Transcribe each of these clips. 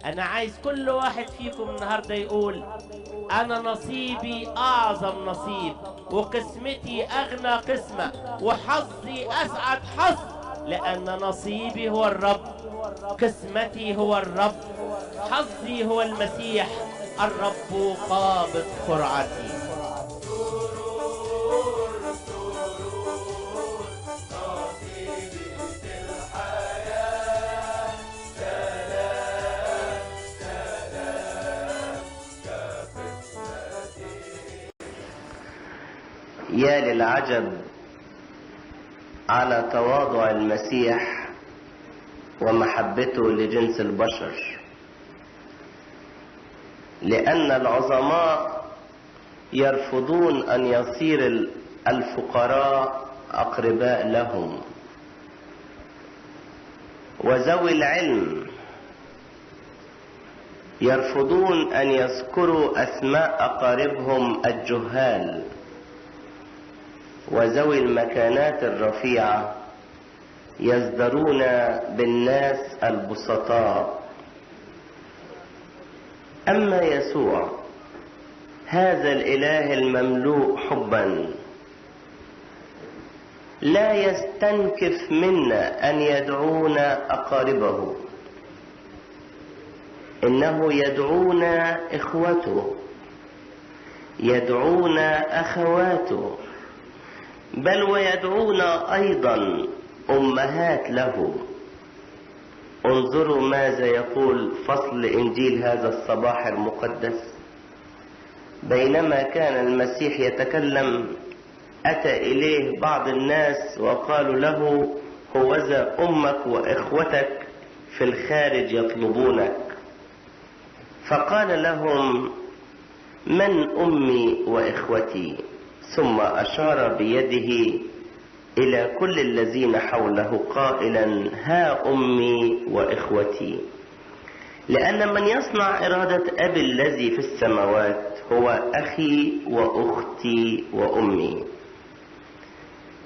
انا عايز كل واحد فيكم النهاردة يقول انا نصيبي اعظم نصيب، وقسمتي اغنى قسمة، وحظي اسعد حظ، لان نصيبي هو الرب، قسمتي هو الرب، حظي هو المسيح، الرب قابض قرعتي. يا للعجب على تواضع المسيح ومحبته لجنس البشر، لأن العظماء يرفضون أن يصير الفقراء أقرباء لهم، وذوي العلم يرفضون أن يذكروا أسماء أقاربهم الجهال، وذوي المكانات الرفيعة يزدرون بالناس البسطاء. أما يسوع هذا الإله المملوء حبا لا يستنكف منا أن يدعونا أقاربه، إنه يدعونا إخوته، يدعونا أخواته، بل ويدعونا أيضا أمهات له. انظروا ماذا يقول فصل إنجيل هذا الصباح المقدس: بينما كان المسيح يتكلم أتى إليه بعض الناس وقالوا له: هوذا أمك وإخوتك في الخارج يطلبونك. فقال لهم: من أمي وإخوتي؟ ثم أشار بيده إلى كل الذين حوله قائلا: ها أمي وإخوتي. لأن من يصنع إرادة أبي الذي في السماوات هو أخي وأختي وأمي.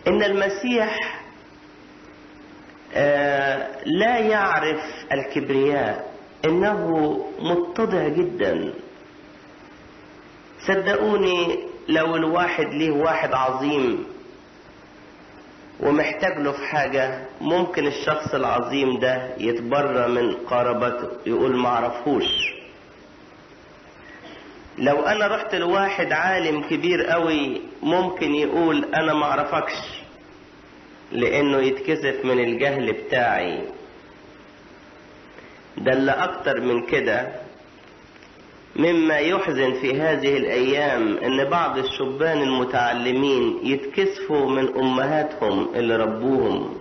إن المسيح لا يعرف الكبرياء، إنه متضع جدا. صدقوني لو الواحد ليه واحد عظيم ومحتاج له في حاجة، ممكن الشخص العظيم ده يتبرى من قرابته، يقول معرفوش. لو انا رحت لواحد عالم كبير قوي ممكن يقول انا معرفكش، لانه يتكسف من الجهل بتاعي. ده اللي اكتر من كده، مما يحزن في هذه الايام ان بعض الشبان المتعلمين يتكسفوا من امهاتهم اللي ربوهم،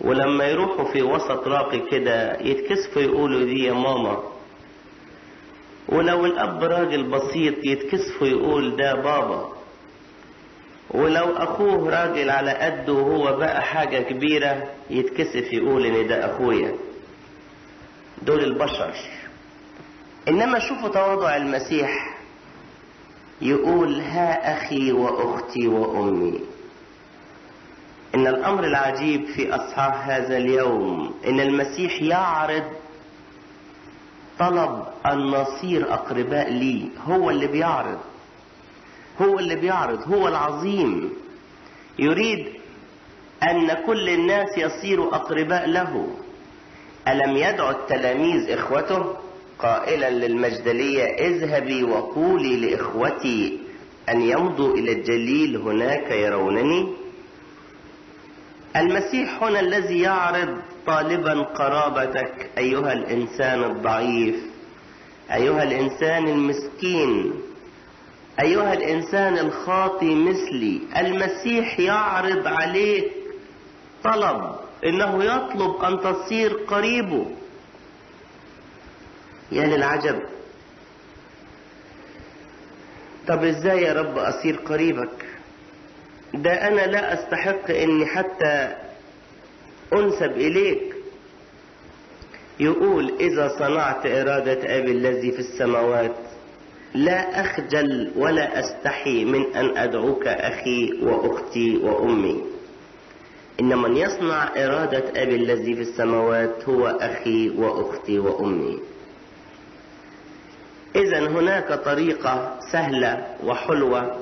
ولما يروحوا في وسط راقي كده يتكسفوا يقولوا دي يا ماما، ولو الاب راجل بسيط يتكسفوا يقول ده بابا، ولو اخوه راجل على قده وهو بقى حاجة كبيرة يتكسف يقول ان ده اخويا. دول البشر. إنما شوفوا تواضع المسيح، يقول ها أخي وأختي وأمي. إن الأمر العجيب في أصحاح هذا اليوم إن المسيح يعرض طلب أن نصير أقرباء لي. هو اللي بيعرض، هو اللي بيعرض، هو العظيم. يريد أن كل الناس يصيروا أقرباء له. ألم يدعو التلاميذ إخوته قائلا للمجدلية: اذهبي وقولي لإخوتي أن يمضوا إلى الجليل هناك يرونني؟ المسيح هنا الذي يعرض طالبا قرابتك أيها الإنسان الضعيف، أيها الإنسان المسكين، أيها الإنسان الخاطي مثلي. المسيح يعرض عليك طلب، إنه يطلب أن تصير قريبه. يا للعجب. طب ازاي يا رب اصير قريبك؟ ده انا لا استحق اني حتى انسب اليك. يقول: اذا صنعت ارادة ابي الذي في السماوات لا اخجل ولا استحي من ان ادعوك اخي واختي وامي. ان من يصنع ارادة ابي الذي في السماوات هو اخي واختي وامي. إذن هناك طريقة سهلة وحلوة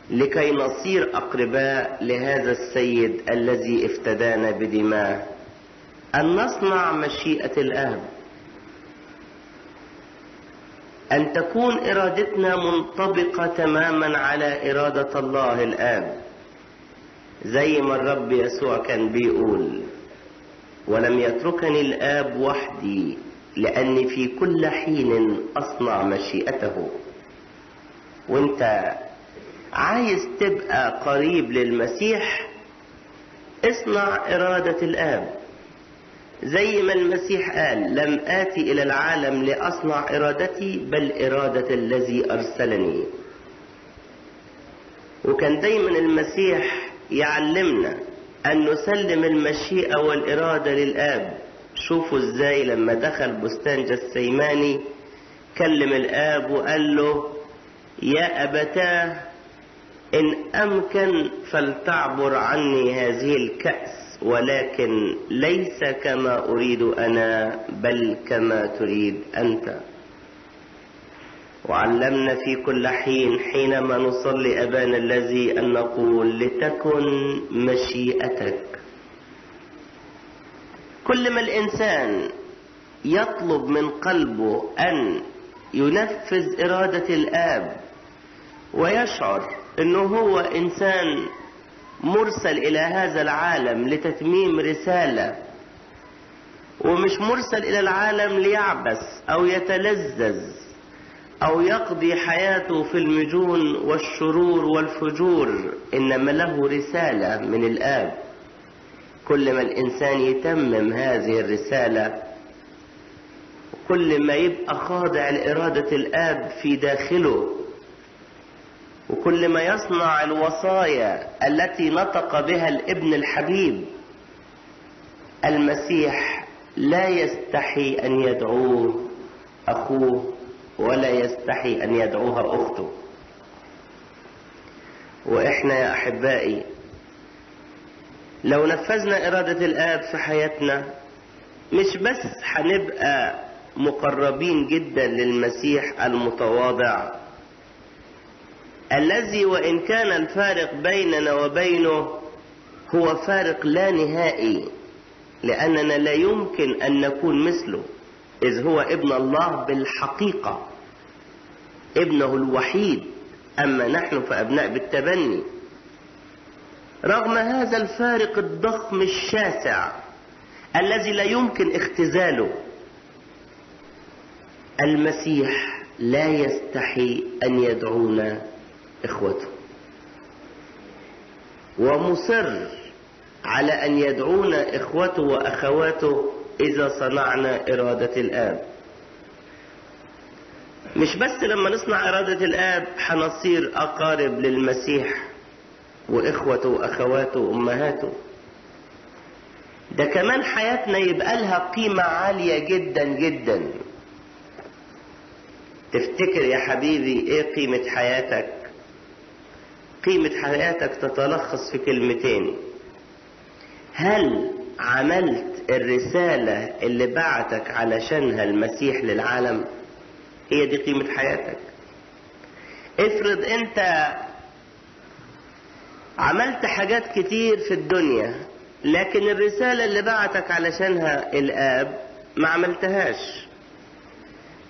لكي نصير أقرباء لهذا السيد الذي افتدانا بدماه، أن نصنع مشيئة الآب، أن تكون إرادتنا منطبقة تماما على إرادة الله الآب، زي ما الرب يسوع كان بيقول: ولم يتركني الآب وحدي لأني في كل حين أصنع مشيئته. وانت عايز تبقى قريب للمسيح، اصنع إرادة الآب، زي ما المسيح قال: لم آتي إلى العالم لأصنع إرادتي بل إرادة الذي أرسلني. وكان دايما المسيح يعلمنا أن نسلم المشيئة والإرادة للآب. شوفوا ازاي لما دخل بستان جثيماني كلم الآب وقال له: يا أبتاه إن أمكن فلتعبر عني هذه الكأس، ولكن ليس كما أريد أنا بل كما تريد أنت. وعلمنا في كل حين حينما نصلي أبانا الذي أن نقول: لتكن مشيئتك. كل ما الإنسان يطلب من قلبه أن ينفذ إرادة الآب ويشعر أنه هو إنسان مرسل إلى هذا العالم لتتميم رسالة، ومش مرسل إلى العالم ليعبث أو يتلذذ أو يقضي حياته في المجون والشرور والفجور، إنما له رسالة من الآب. كل ما الإنسان يتمم هذه الرسالة، كل ما يبقى خاضع لإرادة الآب في داخله، وكل ما يصنع الوصايا التي نطق بها الابن الحبيب المسيح، لا يستحي أن يدعوه أخوه ولا يستحي أن يدعوها أخته. وإحنا يا أحبائي لو نفذنا إرادة الآب في حياتنا، مش بس هنبقى مقربين جدا للمسيح المتواضع الذي وإن كان الفارق بيننا وبينه هو فارق لا نهائي، لأننا لا يمكن أن نكون مثله، إذ هو ابن الله بالحقيقة، ابنه الوحيد، أما نحن فأبناء بالتبني. رغم هذا الفارق الضخم الشاسع الذي لا يمكن اختزاله، المسيح لا يستحي أن يدعونا إخوته، ومصر على أن يدعونا إخوته وأخواته إذا صنعنا إرادة الآب. مش بس لما نصنع إرادة الآب حنصير أقارب للمسيح وإخوته وأخواته وأمهاته، ده كمان حياتنا يبقى لها قيمة عالية جدا جدا. تفتكر يا حبيبي إيه قيمة حياتك؟ قيمة حياتك تتلخص في كلمتين: هل عملت الرسالة اللي بعتك علشانها المسيح للعالم؟ هي دي قيمة حياتك. افرض انت عملت حاجات كتير في الدنيا، لكن الرسالة اللي بعتك علشانها الآب ما عملتهاش.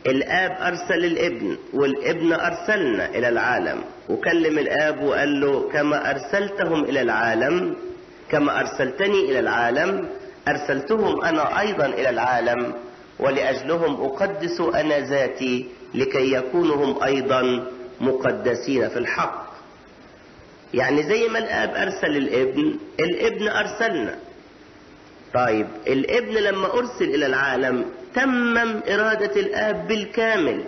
الآب أرسل الابن، والابن أرسلنا إلى العالم، وكلم الآب وقال له: كما أرسلتهم إلى العالم، كما أرسلتني إلى العالم أرسلتهم أنا أيضا إلى العالم، ولأجلهم أقدس أنا ذاتي لكي يكونوا هم أيضا مقدسين في الحق. يعني زي ما الآب أرسل الابن، الابن أرسلنا. طيب الابن لما أرسل إلى العالم تمم إرادة الآب بالكامل.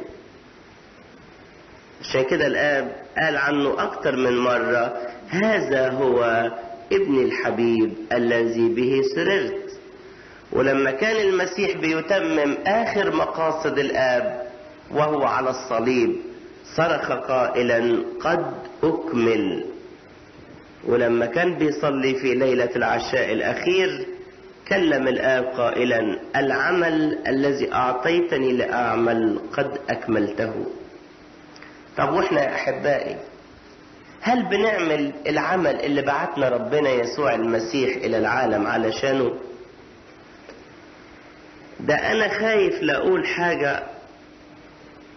عشان كده الآب قال عنه أكتر من مرة: هذا هو ابن الحبيب الذي به سررت. ولما كان المسيح بيتمم آخر مقاصد الآب وهو على الصليب صرخ قائلا: قد أكمل. ولما كان بيصلي في ليلة العشاء الأخير كلم الآب قائلا العمل الذي أعطيتني لأعمل قد أكملته. طب وإحنا يا أحبائي هل بنعمل العمل اللي بعتنا ربنا يسوع المسيح إلى العالم علشانه؟ ده أنا خايف لأقول حاجة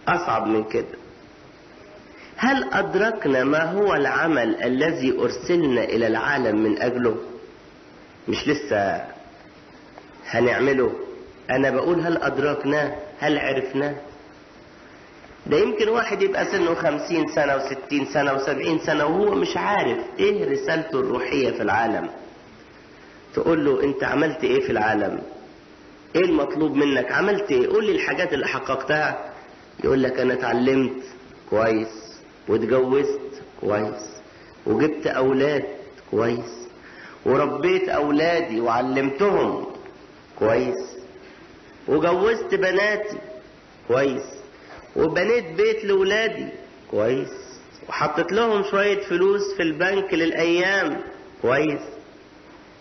أصعب من كده. هل أدركنا ما هو العمل الذي أرسلنا إلى العالم من أجله؟ مش لسه هنعمله، أنا بقول هل أدركناه؟ هل عرفناه؟ ده يمكن واحد يبقى سنه 50 سنة و60 سنة و70 سنة وهو مش عارف إيه رسالته الروحية في العالم. تقول له أنت عملت إيه في العالم؟ إيه المطلوب منك؟ عملت إيه؟ قول لي الحاجات اللي حققتها. يقول لك أنا اتعلمت كويس واتجوزت كويس وجبت أولاد كويس وربيت أولادي وعلمتهم كويس وجوزت بناتي كويس وبنيت بيت لولادي كويس وحطت لهم شوية فلوس في البنك للأيام كويس.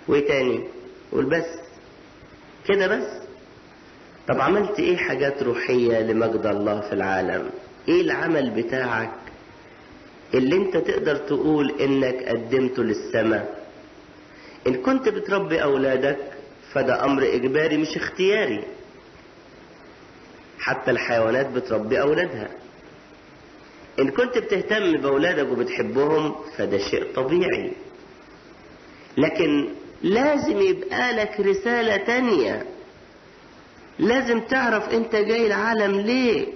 وايه تاني؟ قول بس كده بس. طب عملت ايه حاجات روحية لمجد الله في العالم؟ ايه العمل بتاعك اللي انت تقدر تقول انك قدمته للسماء؟ ان كنت بتربي اولادك فده امر اجباري مش اختياري. حتى الحيوانات بتربي اولادها. ان كنت بتهتم باولادك وبتحبهم فده شيء طبيعي. لكن لازم يبقى لك رسالة تانية. لازم تعرف انت جاي العالم ليه.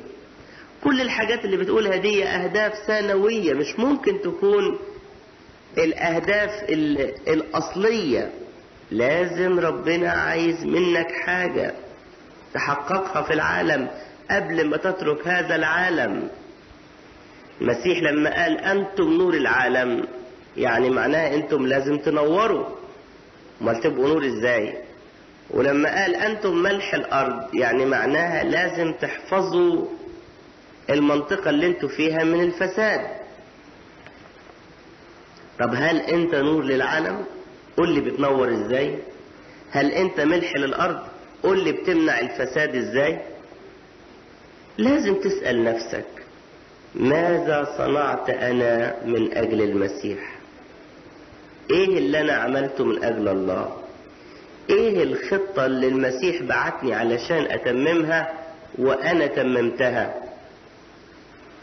كل الحاجات اللي بتقولها دي اهداف ثانوية، مش ممكن تكون الاهداف الاصلية. لازم ربنا عايز منك حاجة تحققها في العالم قبل ما تترك هذا العالم. المسيح لما قال انتم نور العالم يعني معناه انتم لازم تنوروا، امال تبقوا نور ازاي؟ ولما قال انتم ملح الارض يعني معناها لازم تحفظوا المنطقة اللي انتم فيها من الفساد. طب هل انت نور للعالم؟ قول لي بتنور ازاي؟ هل انت ملح للارض؟ قول لي بتمنع الفساد ازاي؟ لازم تسأل نفسك ماذا صنعت انا من اجل المسيح؟ ايه اللي انا عملته من اجل الله؟ ايه الخطة اللي المسيح بعتني علشان اتممها وانا تممتها؟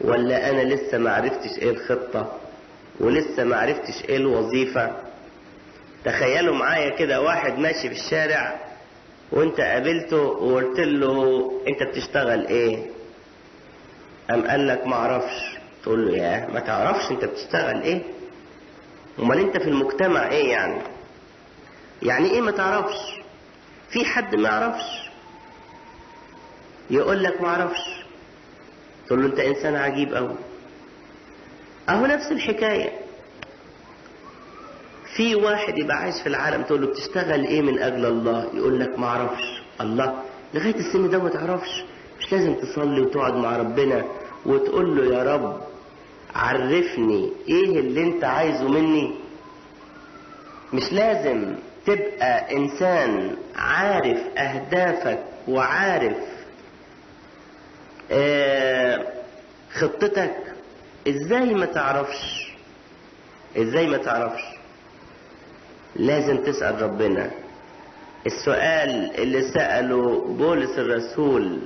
ولا انا لسه معرفتش ايه الخطة ولسه معرفتش ايه الوظيفة؟ تخيلوا معايا كده واحد ماشي في الشارع وانت قابلته وقلت له انت بتشتغل ايه؟ قام قال لك معرفش. تقول له ياه ما تعرفش انت بتشتغل ايه؟ امال انت في المجتمع ايه يعني؟ يعني ايه ما تعرفش؟ في حد ما يعرفش؟ يقول لك معرفش. تقول له انت انسان عجيب قوي. اهو نفس الحكاية. في واحد يبقى عايش في العالم تقول له بتشتغل ايه من اجل الله؟ يقول لك معرفش. الله، لغاية السن ده ما تعرفش؟ مش لازم تصلي وتقعد مع ربنا وتقول له يا رب عرفني ايه اللي انت عايزه مني؟ مش لازم تبقى انسان عارف اهدافك وعارف خطتك؟ ازاي ما تعرفش؟ ازاي ما تعرفش؟ لازم تسأل ربنا. السؤال اللي سأله بولس الرسول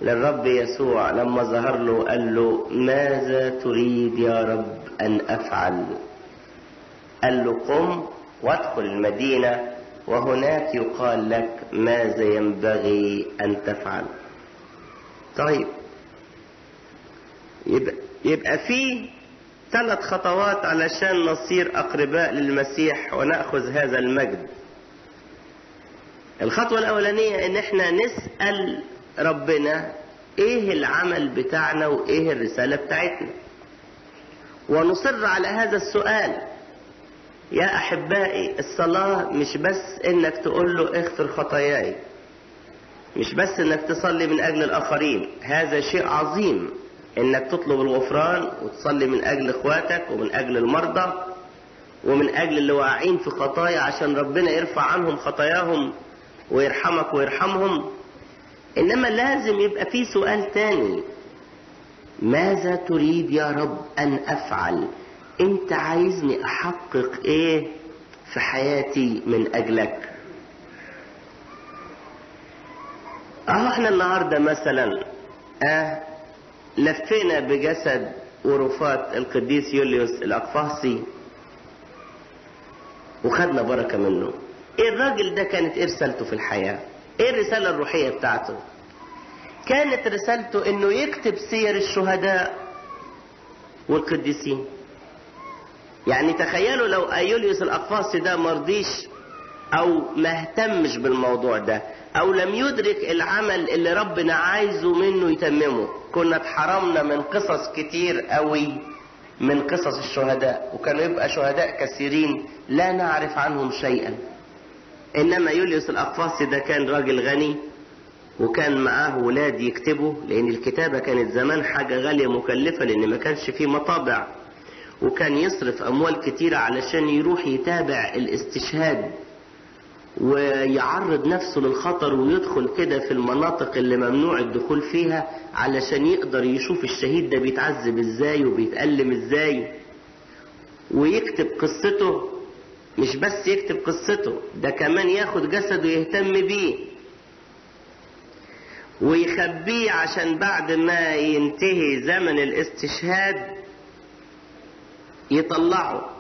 للرب يسوع لما ظهر له قال له ماذا تريد يا رب أن أفعل؟ قال له قم وادخل المدينة وهناك يقال لك ماذا ينبغي أن تفعل. طيب يبقى في 3 خطوات علشان نصير أقرباء للمسيح ونأخذ هذا المجد. الخطوة الأولانية إن احنا نسأل ربنا إيه العمل بتاعنا وإيه الرسالة بتاعتنا، ونصر على هذا السؤال. يا أحبائي الصلاة مش بس إنك تقول له اغفر خطاياي، مش بس إنك تصلي من أجل الآخرين، هذا شيء عظيم إنك تطلب الغفران وتصلي من أجل إخواتك ومن أجل المرضى ومن أجل اللي واقعين في خطايا عشان ربنا يرفع عنهم خطاياهم ويرحمك ويرحمهم. إنما لازم يبقى في سؤال تاني: ماذا تريد يا رب أن أفعل؟ أنت عايزني أحقق إيه في حياتي من أجلك؟ احنا النهاردة مثلا لفينا بجسد ورفات القديس يوليوس الأقفاصي وخدنا بركة منه. ايه الراجل ده كانت ايه رسالته في الحياة؟ ايه الرسالة الروحية بتاعته؟ كانت رسالته انه يكتب سير الشهداء والقديسين. يعني تخيلوا لو يوليوس الأقفاصي ده مرضيش او ما اهتمش بالموضوع ده او لم يدرك العمل اللي ربنا عايزه منه يتممه، كنا اتحرمنا من قصص كتير قوي من قصص الشهداء، وكانوا يبقى شهداء كثيرين لا نعرف عنهم شيئا. انما يوليوس الأقفاصي ده كان راجل غني وكان معاه ولاد يكتبوا، لان الكتابة كانت زمان حاجة غالية مكلفة لان ما كانش فيه مطابع، وكان يصرف اموال كتيرة علشان يروح يتابع الاستشهاد ويعرض نفسه للخطر ويدخل كده في المناطق اللي ممنوع الدخول فيها علشان يقدر يشوف الشهيد ده بيتعذب ازاي وبيتألم ازاي، ويكتب قصته. مش بس يكتب قصته، ده كمان ياخد جسده يهتم بيه ويخبيه عشان بعد ما ينتهي زمن الاستشهاد يطلعه.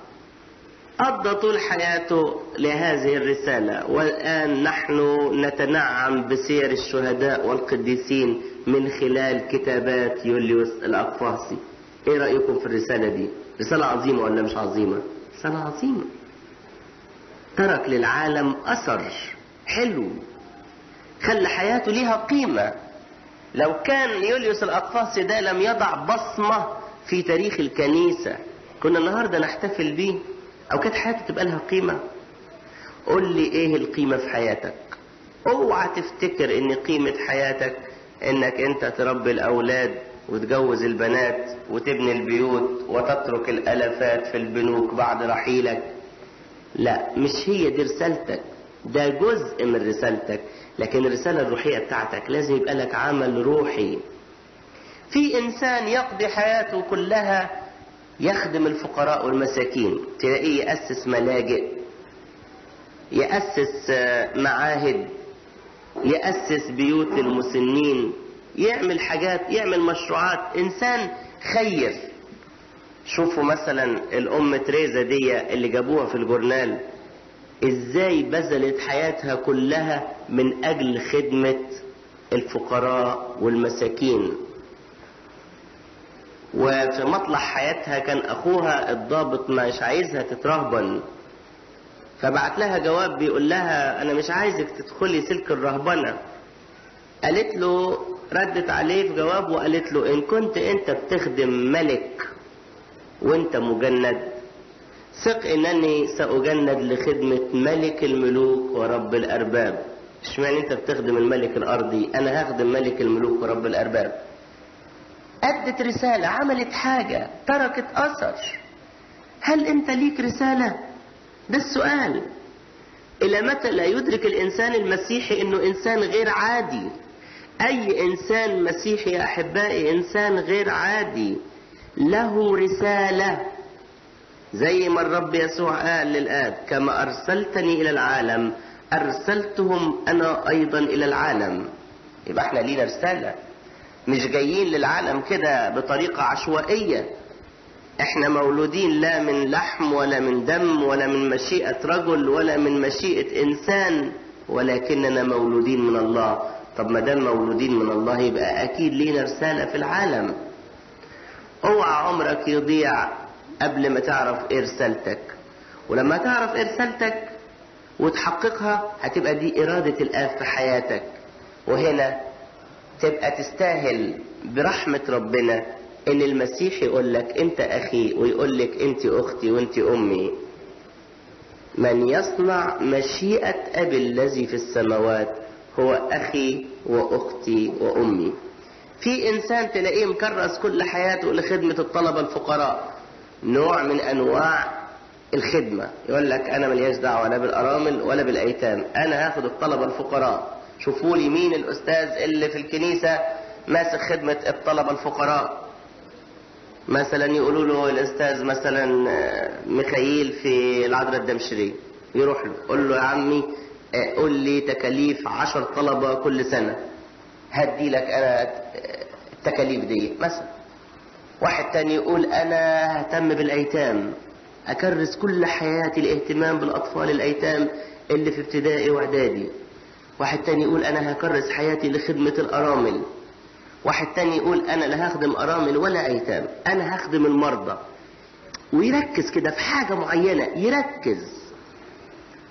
قضى طول حياته لهذه الرسالة، والآن نحن نتنعم بسير الشهداء والقديسين من خلال كتابات يوليوس الأقفاصي. ايه رأيكم في الرسالة دي؟ رسالة عظيمة ولا مش عظيمة؟ رسالة عظيمة. ترك للعالم أثر حلو، خلى حياته ليها قيمة. لو كان يوليوس الأقفاصي ده لم يضع بصمة في تاريخ الكنيسة كنا النهاردة نحتفل بيه، او كانت حياتك تبقى لها قيمة. قول لي ايه القيمة في حياتك؟ اوعى تفتكر ان قيمة حياتك انك انت تربي الاولاد وتجوز البنات وتبني البيوت وتترك الالافات في البنوك بعد رحيلك. لا، مش هي دي رسالتك، ده جزء من رسالتك، لكن الرسالة الروحية بتاعتك لازم يبقى لك عمل روحي. في انسان يقضي حياته كلها يخدم الفقراء والمساكين، تلاقيه يأسس ملاجئ، يأسس معاهد، يأسس بيوت المسنين، يعمل حاجات، يعمل مشروعات. إنسان خير. شوفوا مثلا الأم تريزا دي اللي جابوها في الجورنال، إزاي بذلت حياتها كلها من أجل خدمة الفقراء والمساكين. وفي مطلع حياتها كان أخوها الضابط مش عايزها تترهبن، فبعت لها جواب بيقول لها أنا مش عايزك تدخلي سلك الرهبنة. قالت له، ردت عليه في جواب وقالت له إن كنت أنت بتخدم ملك وأنت مجند، ثق إنني سأجند لخدمة ملك الملوك ورب الأرباب. اشمعنى أنت بتخدم الملك الأرضي؟ أنا هخدم ملك الملوك ورب الأرباب. أدت رسالة، عملت حاجة، تركت أثر. هل أنت ليك رسالة؟ ده السؤال. إلى متى لا يدرك الإنسان المسيحي أنه إنسان غير عادي؟ أي إنسان مسيحي يا أحبائي إنسان غير عادي، له رسالة. زي ما الرب يسوع قال للآب كما أرسلتني إلى العالم أرسلتهم أنا أيضا إلى العالم. يبقى احنا لينا رسالة، مش جايين للعالم كده بطريقة عشوائية. احنا مولودين لا من لحم ولا من دم ولا من مشيئة رجل ولا من مشيئة إنسان، ولكننا مولودين من الله. طب ما دام مولودين من الله يبقى أكيد لينا رسالة في العالم. اوعى عمرك يضيع قبل ما تعرف ايه رسالتك، ولما تعرف ايه رسالتك وتحققها هتبقى دي إرادة الآب في حياتك، وهنا تبقى تستاهل برحمة ربنا ان المسيح يقول لك انت اخي ويقول لك انت اختي وانت امي. من يصنع مشيئة ابي الذي في السماوات هو اخي واختي وامي. في انسان تلاقيه مكرس كل حياته لخدمة الطلبة الفقراء، نوع من انواع الخدمة، يقول لك انا ملياش دعوة لا بالارامل ولا بالايتام، انا هاخد الطلبة الفقراء. شوفوا لي مين الاستاذ اللي في الكنيسة ماسك خدمة الطلبة الفقراء. مثلا يقولوا له الاستاذ مثلا ميخائيل في العذراء الدمشقية، يروح له يقول له يا عمي قول لي تكاليف 10 طلبة كل سنة، هدي لك انا التكاليف دي مثلا. واحد تاني يقول انا ههتم بالايتام، اكرس كل حياتي الاهتمام بالاطفال الايتام اللي في ابتدائي واعدادي. واحد تاني يقول انا هكرس حياتي لخدمة الارامل. واحد تاني يقول انا لا هخدم ارامل ولا ايتام، انا هخدم المرضى. ويركز كده في حاجة معينة، يركز.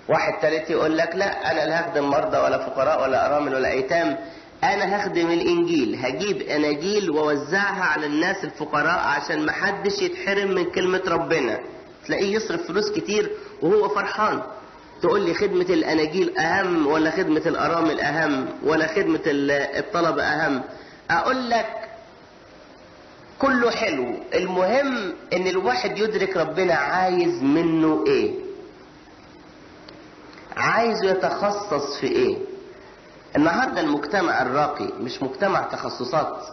واحد تالت يقول لك لا انا لا هخدم مرضى ولا فقراء ولا ارامل ولا ايتام، انا هخدم الانجيل، هجيب اناجيل ووزعها على الناس الفقراء عشان محدش يتحرم من كلمة ربنا. تلاقيه يصرف فلوس كتير وهو فرحان. تقول لي خدمة الاناجيل اهم ولا خدمة الارامل اهم ولا خدمة الطلبة اهم؟ اقول لك كله حلو، المهم ان الواحد يدرك ربنا عايز منه ايه، عايز يتخصص في ايه. النهاردة المجتمع الراقي مش مجتمع تخصصات.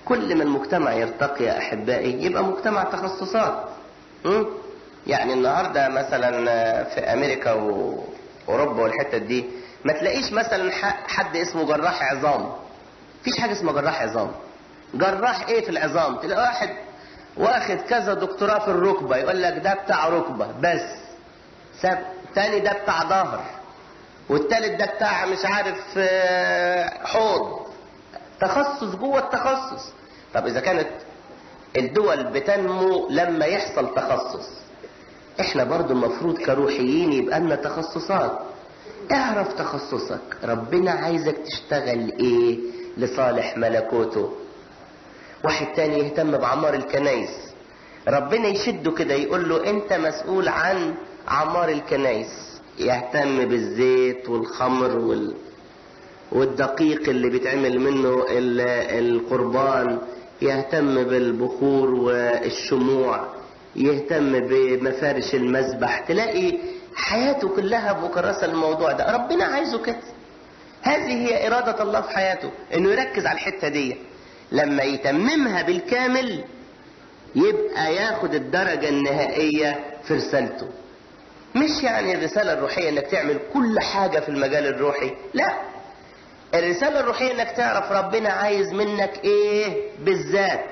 كل ما المجتمع يرتقي يا احبائي يبقى مجتمع تخصصات. يعني النهاردة مثلا في امريكا واوروبا والحتة دي ما تلاقيش مثلا حد اسمه جراح عظام. مفيش حاجة اسمها جراح عظام. جراح ايه في العظام؟ تلاقي واحد واخد كذا دكتوراه في الركبة يقول لك ده بتاع ركبة بس، تاني ده بتاع ظهر، والتالت ده بتاع مش عارف حوض. تخصص جوه التخصص. طب اذا كانت الدول بتنمو لما يحصل تخصص، احنا برضو المفروض كروحيين يبقى لنا تخصصات. اعرف تخصصك، ربنا عايزك تشتغل ايه لصالح ملكوته. واحد تاني يهتم بعمار الكنايس، ربنا يشده كده يقول له انت مسؤول عن عمار الكنايس، يهتم بالزيت والخمر والدقيق اللي بيتعمل منه القربان، يهتم بالبخور والشموع، يهتم بمفارش المذبح. تلاقي حياته كلها مكرسة الموضوع ده. ربنا عايزه كده. هذه هي إرادة الله في حياته، انه يركز على الحتة دي. لما يتممها بالكامل يبقى ياخد الدرجة النهائية في رسالته. مش يعني الرسالة الروحية انك تعمل كل حاجة في المجال الروحي، لا. الرسالة الروحية انك تعرف ربنا عايز منك ايه بالذات.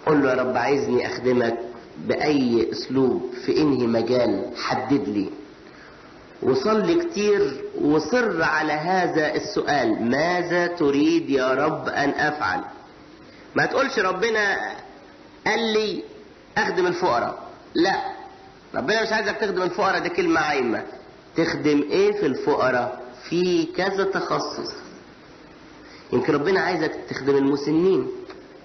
قل له يا رب عايزني اخدمك باي اسلوب في انهي مجال، حدد لي. وصلي كتير وصر على هذا السؤال، ماذا تريد يا رب ان افعل؟ ما تقولش ربنا قال لي اخدم الفقراء، لا. ربنا مش عايزك تخدم الفقراء، دي كلمة عايمة. تخدم ايه في الفقراء؟ في كذا تخصص. يمكن ربنا عايزك تخدم المسنين،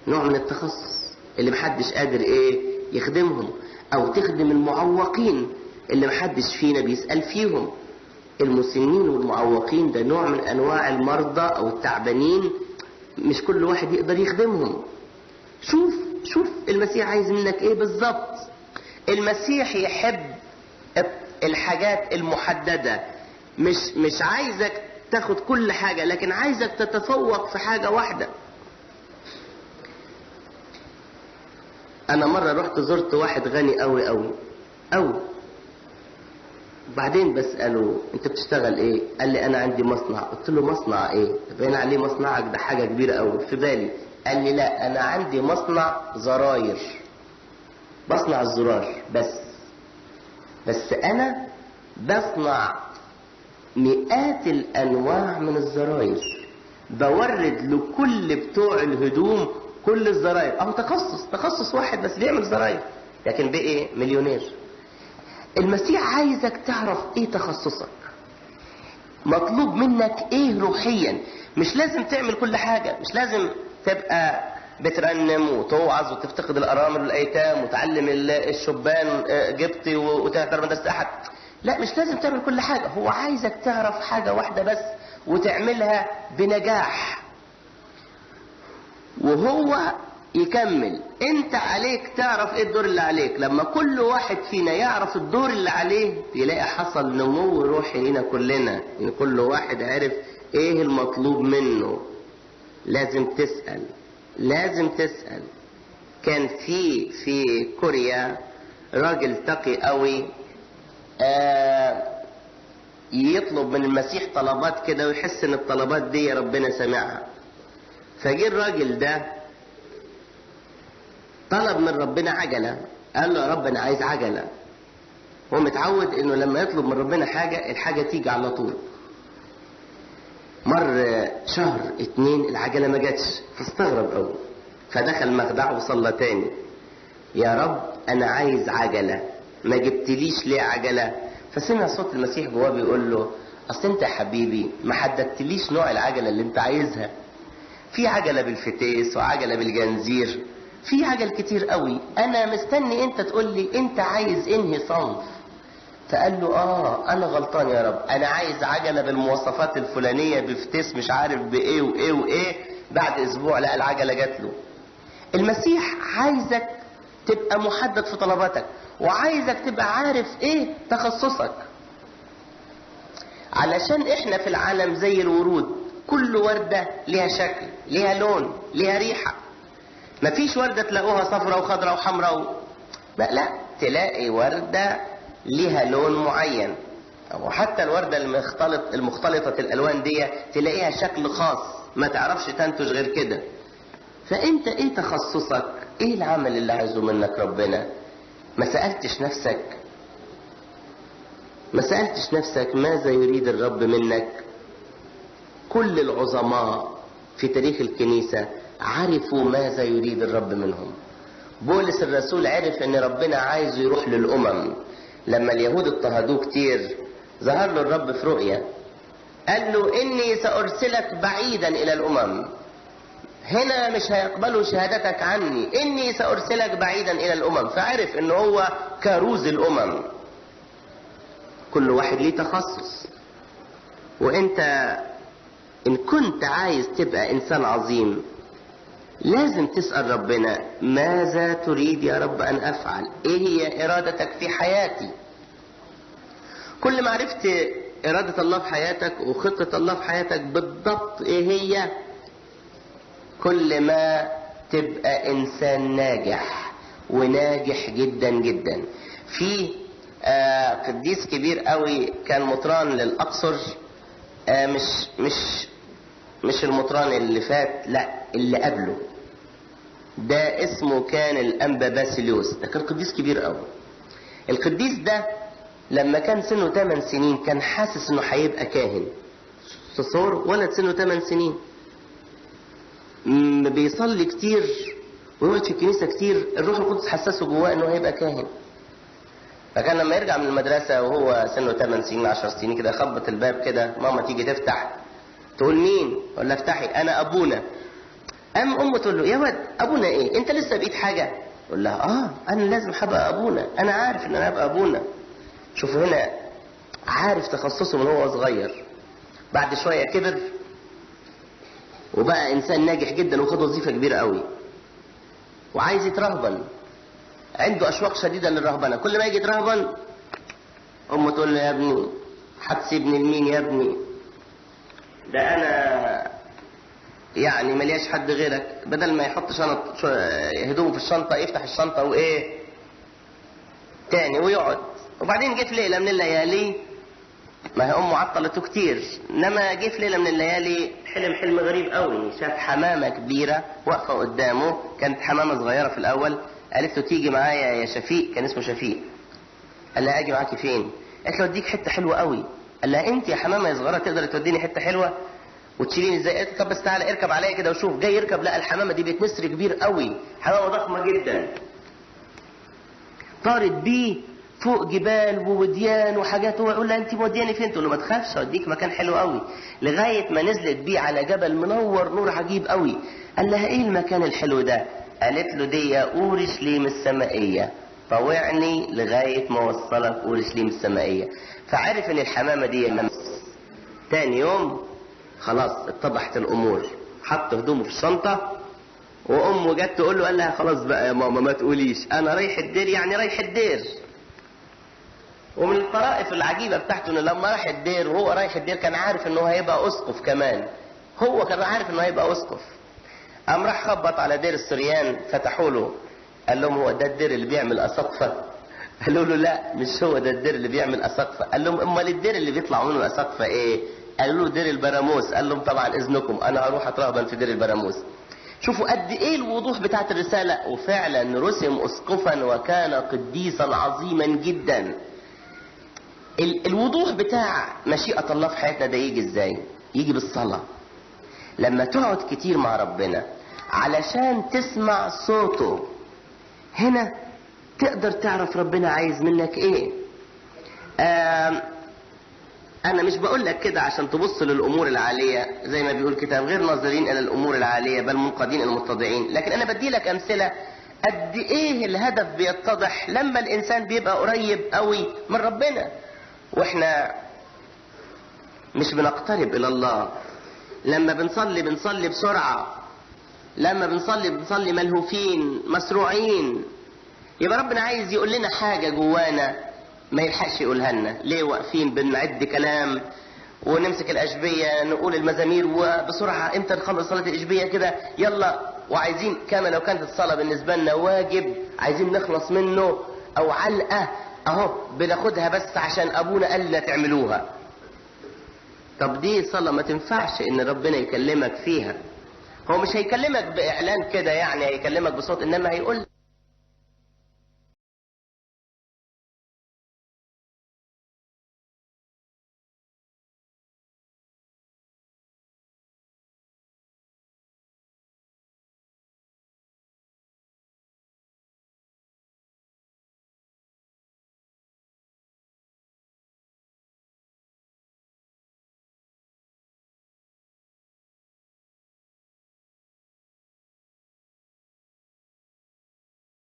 نوع من التخصص اللي محدش قادر ايه يخدمهم. او تخدم المعوقين اللي محدش فينا بيسأل فيهم. المسنين والمعوقين ده نوع من انواع المرضى او التعبانين، مش كل واحد يقدر يخدمهم. شوف المسيح عايز منك ايه بالظبط. المسيح يحب الحاجات المحددة، مش عايزك تاخد كل حاجة، لكن عايزك تتفوق في حاجة واحدة. انا مرة رحت زرت واحد غني قوي قوي قوي، بعدين بسأله انت بتشتغل ايه؟ قال لي انا عندي مصنع. قلت له مصنع ايه؟ باين عليه مصنعك ده حاجة كبيرة قوي في بالي. قال لي لا، انا عندي مصنع زراير، بصنع الزرار بس انا بصنع مئات الانواع من الزراير، بورد لكل بتوع الهدوم كل الزراير. اهو تخصص واحد بس بيعمل زراير، لكن بقى مليونير. المسيح عايزك تعرف ايه تخصصك، مطلوب منك ايه روحيا. مش لازم تعمل كل حاجة، مش لازم تبقى بترنم وتوعظ وتفتقد الارامل والايتام وتعلم الشبان جبتي وتحضر مدرسة احد. لا، مش لازم تعمل كل حاجة. هو عايزك تعرف حاجة واحدة بس وتعملها بنجاح. وهو يكمل. انت عليك تعرف ايه الدور اللي عليك. لما كل واحد فينا يعرف الدور اللي عليه يلاقي حصل نمو روحي لينا كلنا، ان كل واحد عرف ايه المطلوب منه. لازم تسأل، لازم تسأل. كان في كوريا راجل تقي قوي يطلب من المسيح طلبات كده ويحس ان الطلبات دي ربنا سمعها. فجه الراجل ده طلب من ربنا عجلة، قال له يا رب انا عايز عجلة. هو متعود انه لما يطلب من ربنا حاجة الحاجة تيجي على طول. مر شهر 2 العجلة ما جاتش، فاستغرب قوي، فدخل مخدعه وصلى تاني، يا رب انا عايز عجلة، ما جبتليش ليه عجلة؟ فسمع صوت المسيح جواه بيقول له اصل انت يا حبيبي ما حددتليش نوع العجلة اللي انت عايزها. في عجلة بالفتيس وعجلة بالجنزير، في عجل كتير قوي، انا مستني انت تقول لي انت عايز انهي صنف. فقال له انا غلطان يا رب، انا عايز عجلة بالمواصفات الفلانية بفتيس مش عارف بايه وايه وايه. بعد اسبوع لقى العجلة جات له. المسيح عايزك تبقى محدد في طلباتك، وعايزك تبقى عارف ايه تخصصك. علشان احنا في العالم زي الورود، كل وردة ليها شكل، ليها لون، ليها ريحة. مفيش وردة تلاقوها صفرة وخضرة وحمراء لا، تلاقي وردة ليها لون معين، وحتى الوردة المختلطة الالوان دي تلاقيها شكل خاص ما تعرفش تنتج غير كده. فانت ايه تخصصك؟ ايه العمل اللي عايزه منك ربنا؟ ما سألتش نفسك ماذا يريد الرب منك؟ كل العظماء في تاريخ الكنيسة عرفوا ماذا يريد الرب منهم. بولس الرسول عرف ان ربنا عايز يروح للأمم. لما اليهود اضطهدوه كتير ظهر له الرب في رؤيا، قال له اني سأرسلك بعيدا الى الأمم. هنا مش هيقبلوا شهادتك عني، اني سأرسلك بعيدا الى الأمم. فعرف ان هو كروز الأمم. كل واحد ليه تخصص، وانت ان كنت عايز تبقى انسان عظيم لازم تسأل ربنا ماذا تريد يا رب ان افعل؟ ايه هي ارادتك في حياتي؟ كل ما عرفت ارادة الله في حياتك وخطة الله في حياتك بالضبط ايه هي، كل ما تبقى انسان ناجح، وناجح جدا جدا. في قديس كبير قوي كان مطران للأقصر، مش المطران اللي فات، لا اللي قبله، ده اسمه كان الأنبا باسيليوس. ده كان قديس كبير قوي. القديس ده لما كان سنه 8 سنين كان حاسس انه هيبقى كاهن. تصور ولد سنه 8 سنين بيصلي كتير ويقعد في الكنيسة كتير، الروح القدس حسسه جواه انه هيبقى كاهن. فكان لما يرجع من المدرسة وهو سنه 8 سنين 10 سنين كده يخبط الباب كده، ماما تيجي تفتح تقول مين؟ يقول لها افتحي انا ابونا. امه تقول له يا ولد ابونا ايه؟ انت لسه بقيت حاجة؟ يقول لها انا لازم هبقى ابونا، انا عارف ان انا هبقى ابونا. شوفوا هنا عارف تخصصه من هو صغير. بعد شوية كبر وبقى انسان ناجح جدا وخد وظيفة كبيرة قوي وعايز يترهبن، عنده اشواق شديدة للرهبنة. كل ما يجي يترهبن امه تقول له يا ابني هتسيبني لمين يا ابني؟ ده انا يعني ملياش حد غيرك. بدل ما يحط هدومه في الشنطة يفتح الشنطة وايه تاني ويقعد. وبعدين جه في ليلة من الليالي، ما هي امه عطلته كتير، انما جه في ليلة من الليالي حلم غريب قوي. شاف حمامة كبيرة واقفة قدامه، كانت حمامة صغيرة في الاول. قالت له تيجي معايا يا شفيق، كان اسمه شفيق. قال لها اجي معاكي فين؟ قالت له اديك حتة حلوة قوي. قال لها انت يا حمامة يا صغيرة تقدر توديني حتة حلوة وتشيليني ازاي؟ قالت له طب بس تعالى اركب عليا كده وشوف. جاي يركب لقى الحمامة دي بيت نسر كبير قوي، حمامة ضخمة جدا، طارت بيه فوق جبال ووديان وحاجات. هو يقول لها انت مودياني فين؟ تقول له ما تخافش اوديك مكان حلو قوي. لغايه ما نزلت بيه على جبل منور نور عجيب قوي. قال لها ايه المكان الحلو ده؟ قالت له دي اورشليم السمائيه، طوعني لغايه ما وصلك اورشليم السمائيه. فعرف ان الحمامه دي تاني يوم خلاص اتضحت الامور. حط هدومه في الشنطه وامه جت تقول له، قال لها خلاص بقى يا ماما ما تقوليش، انا رايح الدير يعني رايح الدير. ومن الطرائف العجيبه بتاعته انه لما راح الدير وهو رايح الدير كان عارف انه هيبقى اسقف كمان، هو كان عارف انه هيبقى اسقف. قام راح خبط على دير السريان، فتحوا له، قال لهم هو ده الدير اللي بيعمل اساقفه؟ قالوا له لا مش هو ده الدير اللي بيعمل اساقفه. قال لهم امال الدير اللي بيطلع منه اساقفه ايه؟ قالوا له دير البراموس. قال لهم طبعا اذنكم انا هروح اترهبن في دير البراموس. شوفوا قد ايه الوضوح بتاعت الرساله. وفعلا رسم اسقفا وكان قديسا عظيما جدا. الوضوح بتاع مشيئه الله في حياتنا ده يجي ازاي؟ يجي بالصلاه. لما تقعد كتير مع ربنا علشان تسمع صوته، هنا تقدر تعرف ربنا عايز منك ايه. انا مش بقول لك كده عشان تبص للامور العاليه زي ما بيقول كتاب، غير ناظرين الى الامور العاليه بل منقادين المتضعين، لكن انا بدي لك امثله قد ايه الهدف بيتضح لما الانسان بيبقى قريب قوي من ربنا. واحنا مش بنقترب الى الله. لما بنصلي بسرعه، لما بنصلي ملهوفين مسروعين، يبقى ربنا عايز يقول لنا حاجه جوانا ما يلحقش يقولها لنا. ليه واقفين بنعد كلام ونمسك الاشبيه نقول المزامير وبسرعه امتى نخلص صلاه الاشبيه كده يلا، وعايزين كما لو كانت الصلاه بالنسبه لنا واجب عايزين نخلص منه، او علقه اهو بناخدها بس عشان ابونا قال لنا تعملوها. طب دي صلاه ما تنفعش ان ربنا يكلمك فيها. هو مش هيكلمك باعلان كده يعني، هيكلمك بصوت، انما هيقول